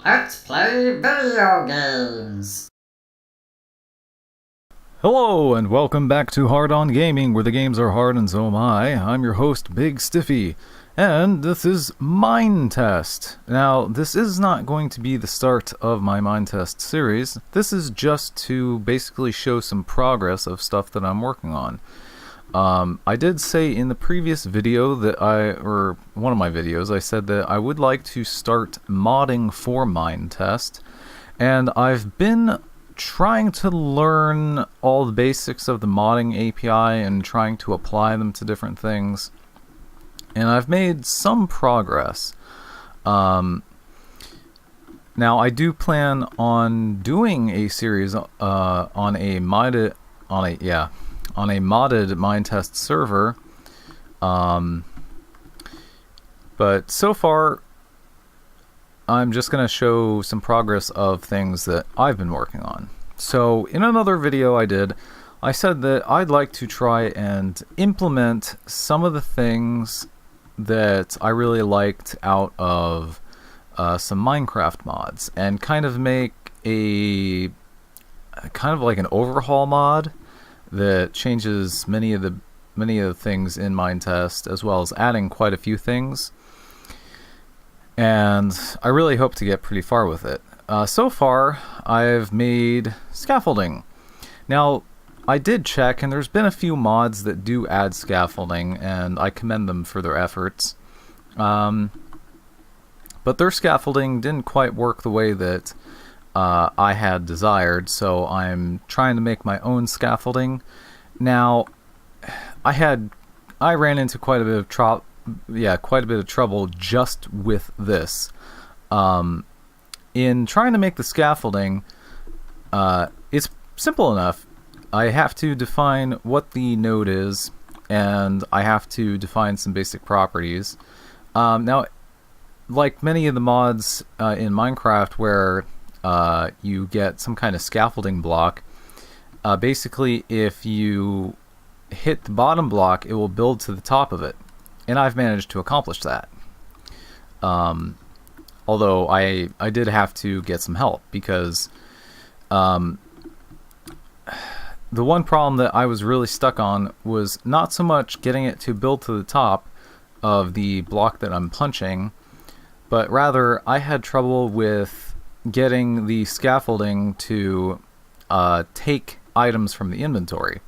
Let's play video games! Hello, and welcome back to Hard On Gaming, where the games are hard and so am I. I'm your host, Big Stiffy, and this is MineTest. Now, this is not going to be the start of my MineTest series. This is just to basically show some progress of stuff that I'm working on. I did say in the previous video that one of my videos, I said that I would like to start modding for MineTest, and I've been trying to learn all the basics of the modding API and trying to apply them to different things, and I've made some progress. Now I do plan on doing a series on a modded MineTest server, but so far I'm just going to show some progress of things that I've been working on. So in another video I said that I'd like to try and implement some of the things that I really liked out of some Minecraft mods, and kind of make a kind of like an overhaul mod that changes many of the things in MineTest, as well as adding quite a few things. And I really hope to get pretty far with it. So far, I've made scaffolding. Now, I did check, and there's been a few mods that do add scaffolding, and I commend them for their efforts. But their scaffolding didn't quite work the way that I had desired, so I'm trying to make my own scaffolding. Now, I ran into quite a bit of trouble just with this. In trying to make the scaffolding, it's simple enough. I have to define what the node is, and I have to define some basic properties. Now, like many of the mods in Minecraft where you get some kind of scaffolding block, basically if you hit the bottom block, it will build to the top of it. And I've managed to accomplish that. Although I did have to get some help, because the one problem that I was really stuck on was not so much getting it to build to the top of the block that I'm punching, but rather I had trouble with getting the scaffolding to take items from the inventory,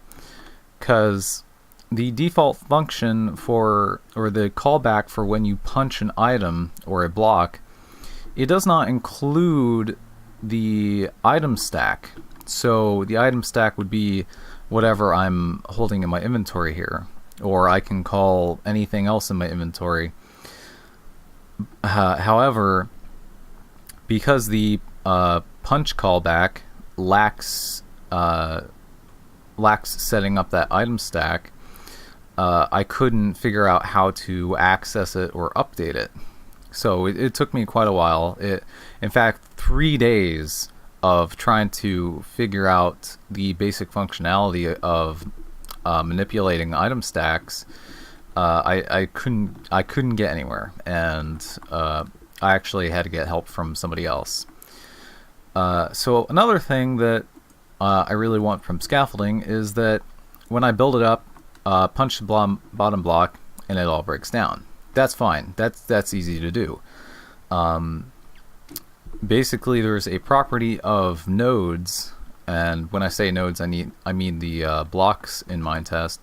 because the default function or the callback for when you punch an item or a block, it does not include the item stack. So the item stack would be whatever I'm holding in my inventory here, or I can call anything else in my inventory. However, because the punch callback lacks setting up that item stack, I couldn't figure out how to access it or update it. So it took me quite a while. In fact, 3 days of trying to figure out the basic functionality of manipulating item stacks. I couldn't get anywhere, and I actually had to get help from somebody else. So another thing that I really want from scaffolding is that when I build it up, punch the bottom block, and it all breaks down. That's fine. That's easy to do. Basically, there's a property of nodes, and when I say nodes, I mean the blocks in MineTest.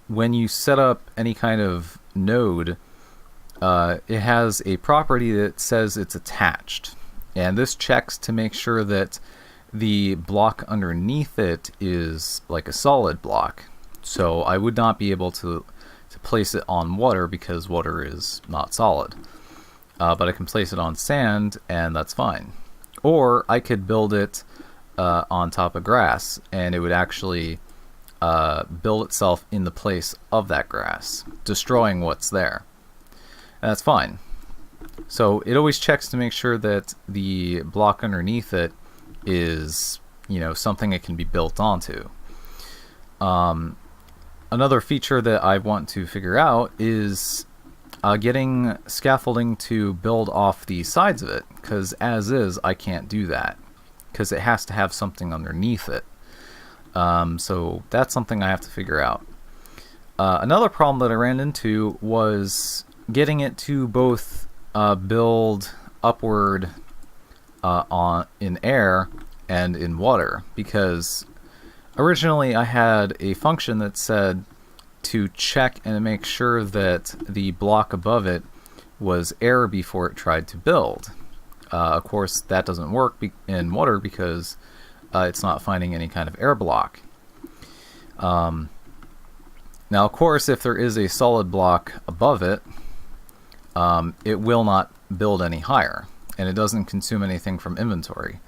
When you set up any kind of node, it has a property that says it's attached, and this checks to make sure that the block underneath it is like a solid block. So I would not be able to place it on water, because water is not solid. But I can place it on sand, and that's fine. Or I could build it on top of grass, and it would actually build itself in the place of that grass, destroying what's there. And that's fine. So it always checks to make sure that the block underneath it is, something it can be built onto. Another feature that I want to figure out is getting scaffolding to build off the sides of it, because as is, I can't do that, because it has to have something underneath it. So that's something I have to figure out. Another problem that I ran into was getting it to both build upward in air and in water, because originally I had a function that said to check and make sure that the block above it was air before it tried to build. Of course, that doesn't work in water because it's not finding any kind of air block. Now, of course, if there is a solid block above it, it will not build any higher, and it doesn't consume anything from inventory,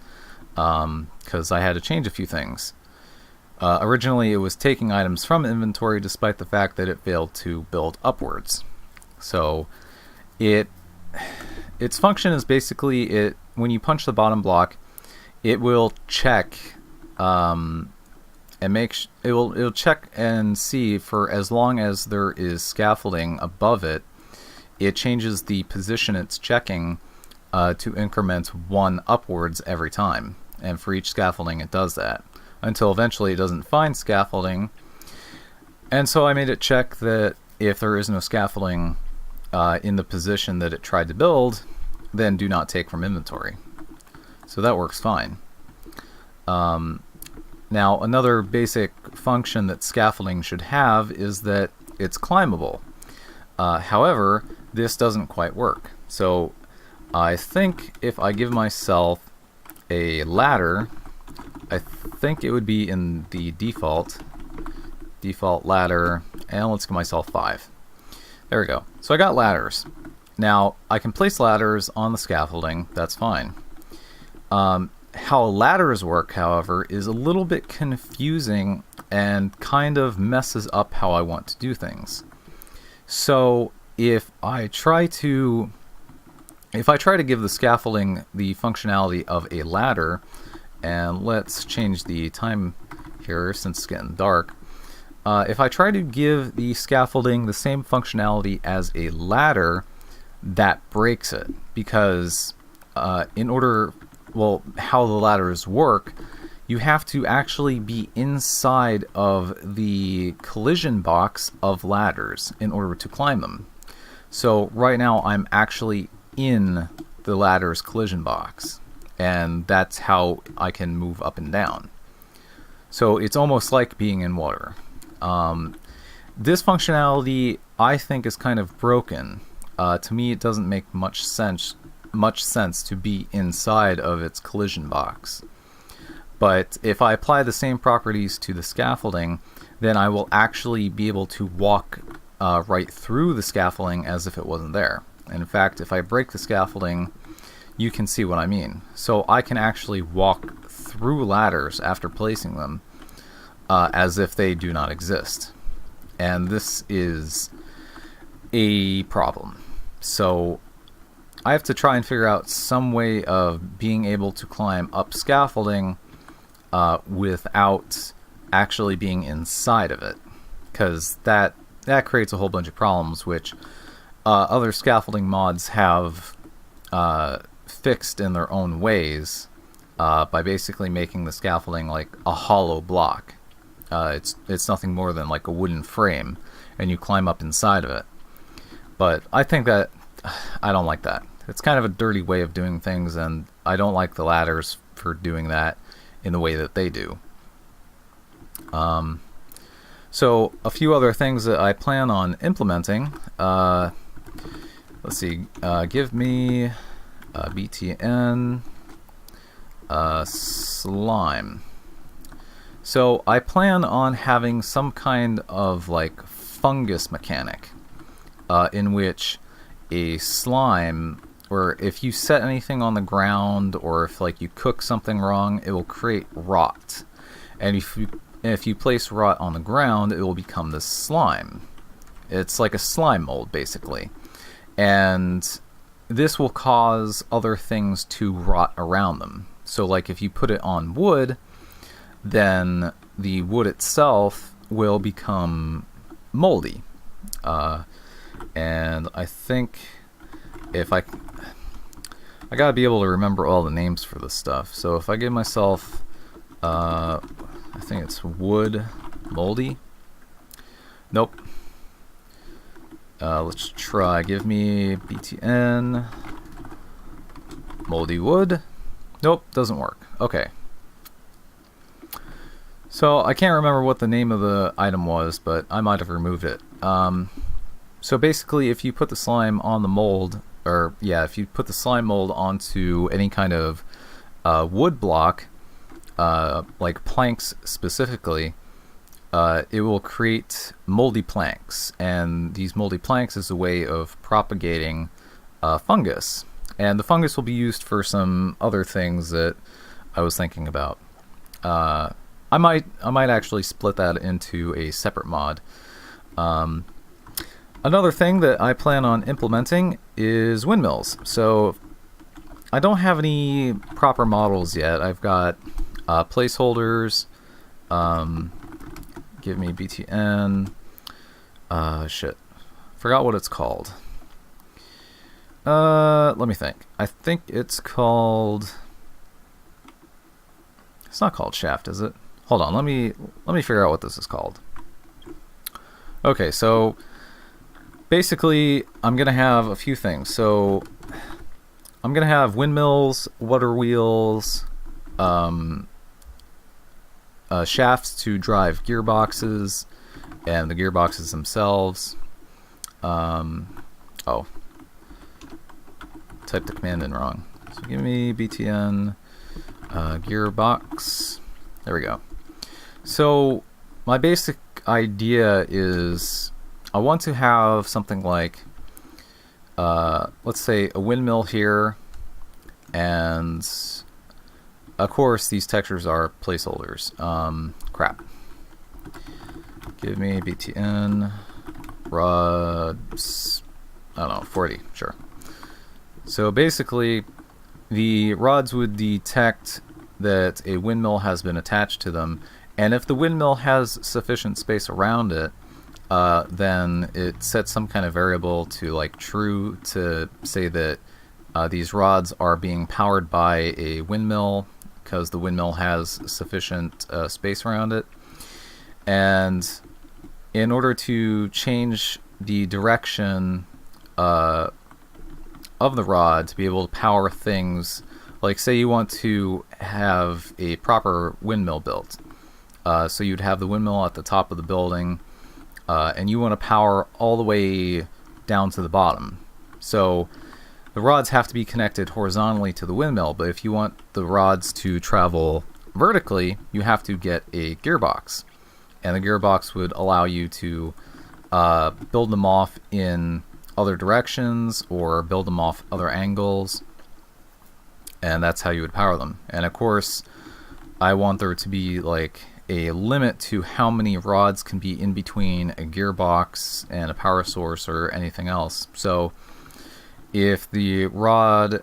because I had to change a few things. Originally, it was taking items from inventory despite the fact that it failed to build upwards. So, its function is basically when you punch the bottom block, it will check and it'll check and see for as long as there is scaffolding above it. It changes the position it's checking to increment 1 upwards every time, and for each scaffolding it does that, until eventually it doesn't find scaffolding. And so I made it check that if there is no scaffolding in the position that it tried to build, then do not take from inventory. So that works fine. Now, another basic function that scaffolding should have is that it's climbable. However, this doesn't quite work. So I think if I give myself a ladder, I think it would be in the default ladder, and let's give myself 5. There we go. So I got ladders. Now I can place ladders on the scaffolding, that's fine. How ladders work, however, is a little bit confusing and kind of messes up how I want to do things. So if I try to give the scaffolding the functionality of a ladder, and let's change the time here since it's getting dark. If I try to give the scaffolding the same functionality as a ladder, that breaks it, because how the ladders work, you have to actually be inside of the collision box of ladders in order to climb them. So right now I'm actually in the ladder's collision box, and that's how I can move up and down. So it's almost like being in water. This functionality, I think, is kind of broken. To me, it doesn't make much sense to be inside of its collision box. But if I apply the same properties to the scaffolding, then I will actually be able to walk right through the scaffolding as if it wasn't there. And in fact, if I break the scaffolding, you can see what I mean. So I can actually walk through ladders after placing them as if they do not exist. And this is a problem. So I have to try and figure out some way of being able to climb up scaffolding without actually being inside of it, because that creates a whole bunch of problems, which other scaffolding mods have fixed in their own ways by basically making the scaffolding like a hollow block. It's nothing more than like a wooden frame, and you climb up inside of it. But I think that I don't like that. It's kind of a dirty way of doing things, and I don't like the ladders for doing that in the way that they do. So a few other things that I plan on implementing. Let's see. Give me BTN slime. So I plan on having some kind of like fungus mechanic in which a slime, or if you set anything on the ground, or if like you cook something wrong, it will create rot. And if you place rot on the ground, it will become this slime. It's like a slime mold, basically. And this will cause other things to rot around them. So like if you put it on wood, then the wood itself will become moldy. And I think if I gotta be able to remember all the names for this stuff. So if I give myself, I think it's wood moldy. Nope. Let's try. Give me BTN moldy wood. Nope, doesn't work. Okay. So I can't remember what the name of the item was, but I might have removed it. So basically, if you put the slime on the mold, or yeah, if you put the slime mold onto any kind of wood block, like planks specifically, it will create moldy planks, and these moldy planks is a way of propagating fungus, and the fungus will be used for some other things that I was thinking about. I might actually split that into a separate mod. Another thing that I plan on implementing is windmills. So I don't have any proper models yet. I've got placeholders. Give me BTN. Shit. Forgot what it's called. Let me think. I think it's called... It's not called shaft, is it? Hold on, let me figure out what this is called. Okay, so basically I'm gonna have a few things. So I'm gonna have windmills, water wheels, shafts to drive gearboxes, and the gearboxes themselves. Oh, typed the command in wrong. So give me BTN gearbox. There we go. So my basic idea is I want to have something like, let's say a windmill here, and of course these textures are placeholders. Crap. Give me BTN rods, I don't know, 40, sure. So basically the rods would detect that a windmill has been attached to them, and if the windmill has sufficient space around it, then it sets some kind of variable to like true to say that these rods are being powered by a windmill because the windmill has sufficient space around it. And in order to change the direction of the rod to be able to power things, like say you want to have a proper windmill built, so you'd have the windmill at the top of the building, and you want to power all the way down to the bottom. So the rods have to be connected horizontally to the windmill, but if you want the rods to travel vertically, you have to get a gearbox. And the gearbox would allow you to build them off in other directions or build them off other angles, and that's how you would power them. And of course, I want there to be like a limit to how many rods can be in between a gearbox and a power source or anything else. So if the rod,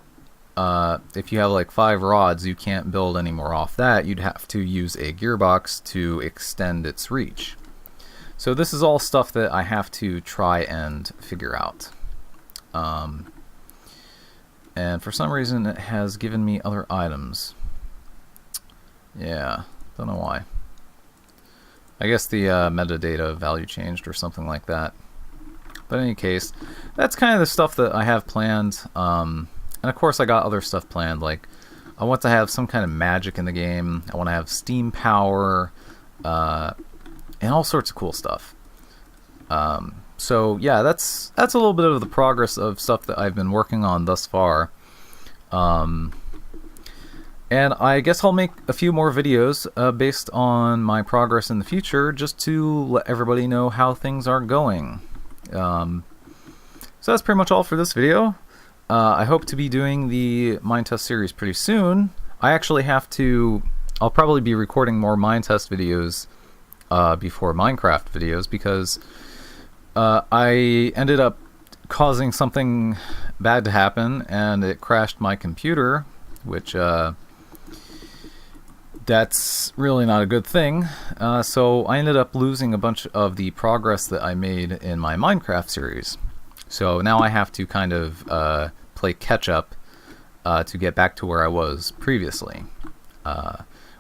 if you have like 5 rods, you can't build any more off that. You'd have to use a gearbox to extend its reach. So this is all stuff that I have to try and figure out. And for some reason it has given me other items. Yeah, don't know why. I guess the metadata value changed or something like that. But in any case, that's kind of the stuff that I have planned. And of course I got other stuff planned, like I want to have some kind of magic in the game. I want to have steam power, and all sorts of cool stuff. So yeah, that's a little bit of the progress of stuff that I've been working on thus far. And I guess I'll make a few more videos based on my progress in the future, just to let everybody know how things are going. So that's pretty much all for this video. I hope to be doing the MineTest series pretty soon. I actually have to... I'll probably be recording more MineTest videos before Minecraft videos, because I ended up causing something bad to happen, and it crashed my computer, which that's really not a good thing. So I ended up losing a bunch of the progress that I made in my Minecraft series. So now I have to kind of play catch up to get back to where I was previously,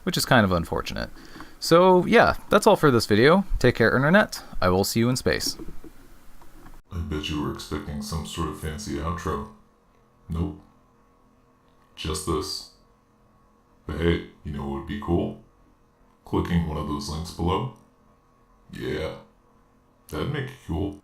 which is kind of unfortunate. So yeah, that's all for this video. Take care, Internet. I will see you in space. I bet you were expecting some sort of fancy outro. Nope. Just this. But hey, you know what would be cool? Clicking one of those links below. Yeah, that'd make it cool.